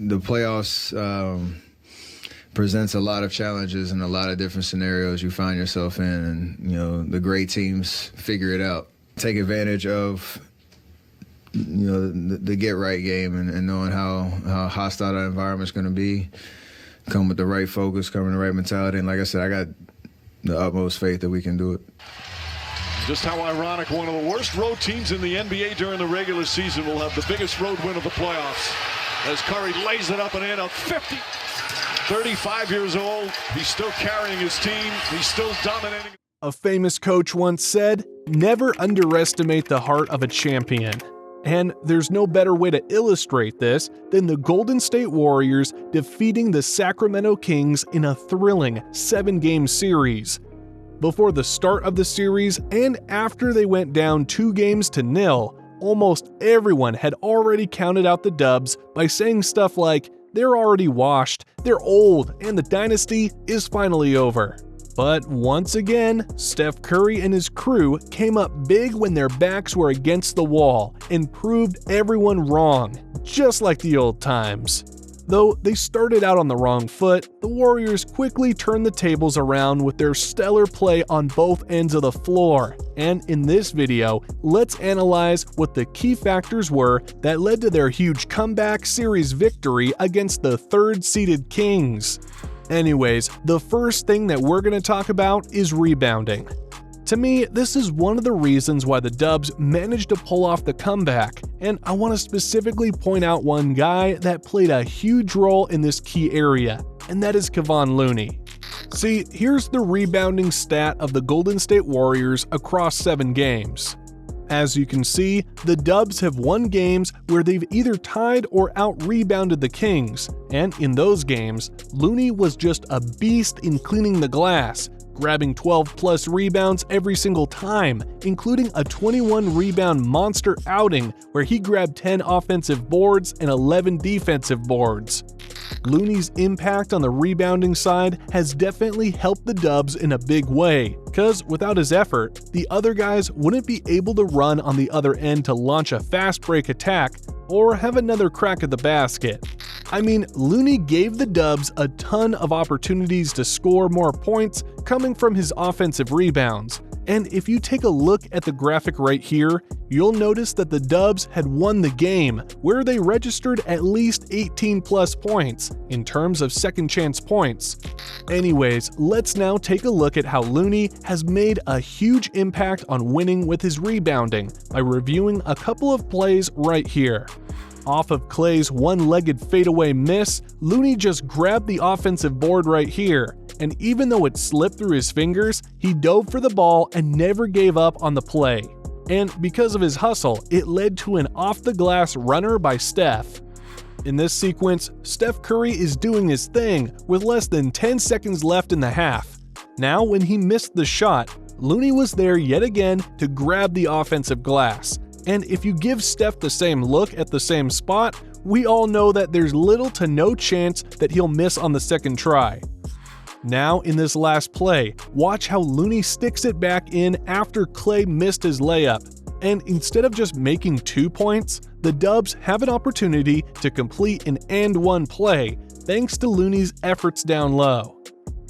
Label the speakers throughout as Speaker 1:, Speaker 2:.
Speaker 1: the playoffs presents a lot of challenges and a lot of different scenarios you find yourself in, and the great teams figure it out, take advantage of the get right game and knowing how hostile that environment's going to be, come with the right focus, come with the right mentality, and like I said, I got the utmost faith that we can do it.
Speaker 2: Just how ironic, one of the worst road teams in the NBA during the regular season will have the biggest road win of the playoffs as Curry lays it up and in, a 50. 35 years old, he's still carrying his team, he's still dominating.
Speaker 3: A famous coach once said, "Never underestimate the heart of a champion." And there's no better way to illustrate this than the Golden State Warriors defeating the Sacramento Kings in a thrilling 7-game series. Before the start of the series and after they went down 2-0, almost everyone had already counted out the Dubs by saying stuff like, "They're already washed, they're old, and the dynasty is finally over." But once again, Steph Curry and his crew came up big when their backs were against the wall and proved everyone wrong, just like the old times. Though they started out on the wrong foot, the Warriors quickly turned the tables around with their stellar play on both ends of the floor. And in this video, let's analyze what the key factors were that led to their huge comeback series victory against the third-seeded Kings. Anyways, the first thing that we're going to talk about is rebounding. To me, this is one of the reasons why the Dubs managed to pull off the comeback, and I want to specifically point out one guy that played a huge role in this key area, and that is Kevon Looney. See, here's the rebounding stat of the Golden State Warriors across 7 games. As you can see, the Dubs have won games where they've either tied or out-rebounded the Kings, and in those games, Looney was just a beast in cleaning the glass, grabbing 12-plus rebounds every single time, including a 21-rebound monster outing where he grabbed 10 offensive boards and 11 defensive boards. Looney's impact on the rebounding side has definitely helped the Dubs in a big way, because without his effort, the other guys wouldn't be able to run on the other end to launch a fast break attack or have another crack at the basket. I mean, Looney gave the Dubs a ton of opportunities to score more points coming from his offensive rebounds. And if you take a look at the graphic right here, you'll notice that the Dubs had won the game, where they registered at least 18+ points in terms of second chance points. Anyways, let's now take a look at how Looney has made a huge impact on winning with his rebounding by reviewing a couple of plays right here. Off of Clay's one-legged fadeaway miss, Looney just grabbed the offensive board right here, and even though it slipped through his fingers, he dove for the ball and never gave up on the play. And because of his hustle, it led to an off-the-glass runner by Steph. In this sequence, Steph Curry is doing his thing with less than 10 seconds left in the half. Now, when he missed the shot, Looney was there yet again to grab the offensive glass. And if you give Steph the same look at the same spot, we all know that there's little to no chance that he'll miss on the second try. Now, in this last play, watch how Looney sticks it back in after Clay missed his layup. And instead of just making 2 points, the Dubs have an opportunity to complete an and-one play thanks to Looney's efforts down low.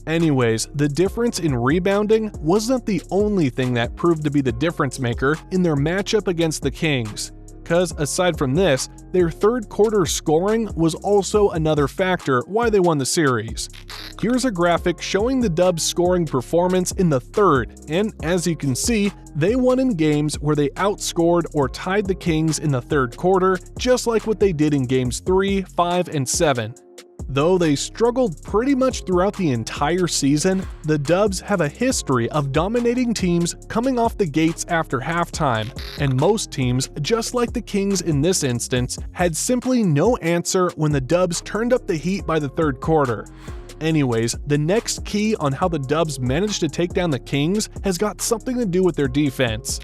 Speaker 3: Anyways, the difference in rebounding wasn't the only thing that proved to be the difference maker in their matchup against the Kings, because aside from this, their third quarter scoring was also another factor why they won the series. Here's a graphic showing the Dubs' scoring performance in the third, and as you can see, they won in games where they outscored or tied the Kings in the third quarter, just like what they did in games 3, 5, and 7. Though they struggled pretty much throughout the entire season, the Dubs have a history of dominating teams coming off the gates after halftime, and most teams, just like the Kings in this instance, had simply no answer when the Dubs turned up the heat by the third quarter. Anyways, the next key on how the Dubs managed to take down the Kings has got something to do with their defense.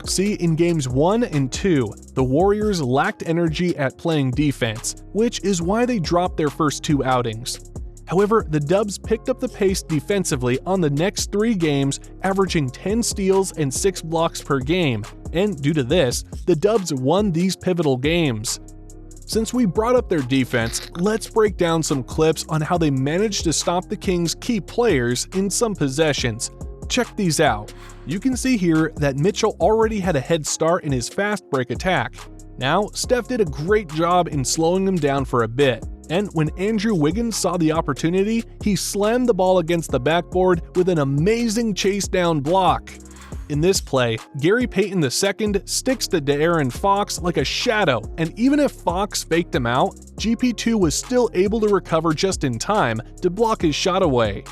Speaker 3: See, in games 1 and 2, the Warriors lacked energy at playing defense, which is why they dropped their first 2 outings. However, the Dubs picked up the pace defensively on the next 3 games, averaging 10 steals and 6 blocks per game, and due to this, the Dubs won these pivotal games. Since we brought up their defense, let's break down some clips on how they managed to stop the Kings' key players in some possessions. Check these out. You can see here that Mitchell already had a head start in his fast break attack. Now, Steph did a great job in slowing him down for a bit, and when Andrew Wiggins saw the opportunity, he slammed the ball against the backboard with an amazing chase down block. In this play, Gary Payton II sticks to De'Aaron Fox like a shadow, and even if Fox faked him out, GP2 was still able to recover just in time to block his shot away.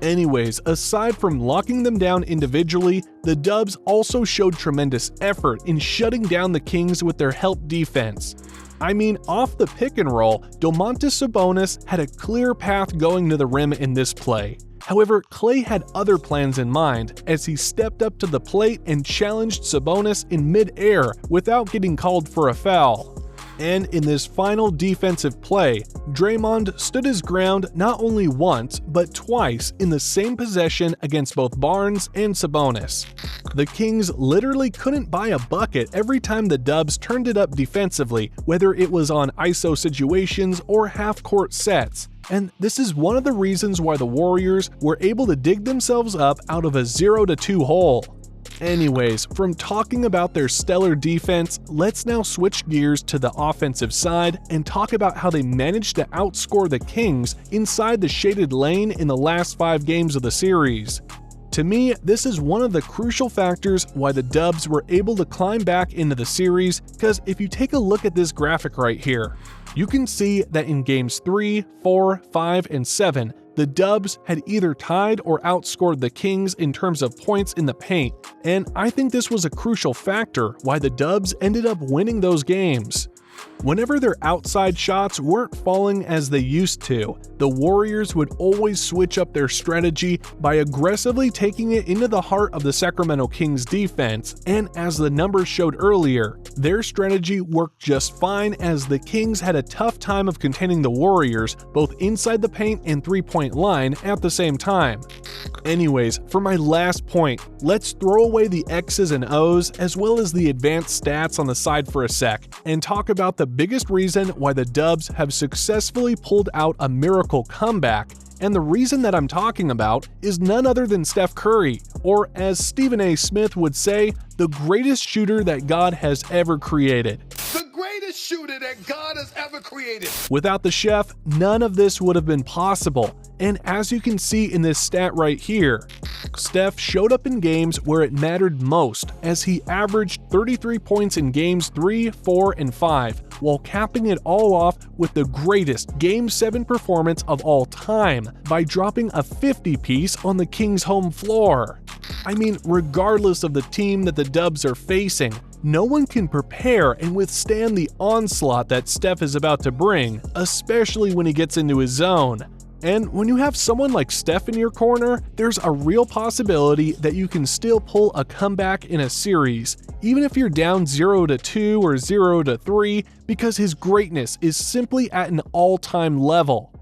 Speaker 3: Anyways, aside from locking them down individually, the Dubs also showed tremendous effort in shutting down the Kings with their help defense. I mean, off the pick and roll, Domantas Sabonis had a clear path going to the rim in this play. However, Klay had other plans in mind as he stepped up to the plate and challenged Sabonis in mid-air without getting called for a foul. And in this final defensive play, Draymond stood his ground not only once, but twice in the same possession against both Barnes and Sabonis. The Kings literally couldn't buy a bucket every time the Dubs turned it up defensively, whether it was on ISO situations or half-court sets. And this is one of the reasons why the Warriors were able to dig themselves up out of a 0-2 hole. Anyways, from talking about their stellar defense, let's now switch gears to the offensive side and talk about how they managed to outscore the Kings inside the shaded lane in the last 5 games of the series. To me, this is one of the crucial factors why the Dubs were able to climb back into the series, because if you take a look at this graphic right here, you can see that in games 3, 4, 5, and 7, the Dubs had either tied or outscored the Kings in terms of points in the paint, and I think this was a crucial factor why the Dubs ended up winning those games. Whenever their outside shots weren't falling as they used to, the Warriors would always switch up their strategy by aggressively taking it into the heart of the Sacramento Kings defense, and as the numbers showed earlier, their strategy worked just fine as the Kings had a tough time of containing the Warriors both inside the paint and three-point line at the same time. Anyways, for my last point, let's throw away the X's and O's as well as the advanced stats on the side for a sec and talk about the biggest reason why the Dubs have successfully pulled out a miracle comeback, and the reason that I'm talking about is none other than Steph Curry, or as Stephen A. Smith would say, the greatest shooter that God has ever created.
Speaker 4: The greatest shooter that God has ever created.
Speaker 3: Without the chef, none of this would have been possible. And as you can see in this stat right here, Steph showed up in games where it mattered most as he averaged 33 points in games 3, 4, and 5, while capping it all off with the greatest Game 7 performance of all time by dropping a 50-piece on the Kings' home floor. I mean, regardless of the team that the Dubs are facing, no one can prepare and withstand the onslaught that Steph is about to bring, especially when he gets into his zone. And when you have someone like Steph in your corner, there's a real possibility that you can still pull a comeback in a series, even if you're down 0-2 or 0-3, because his greatness is simply at an all-time level.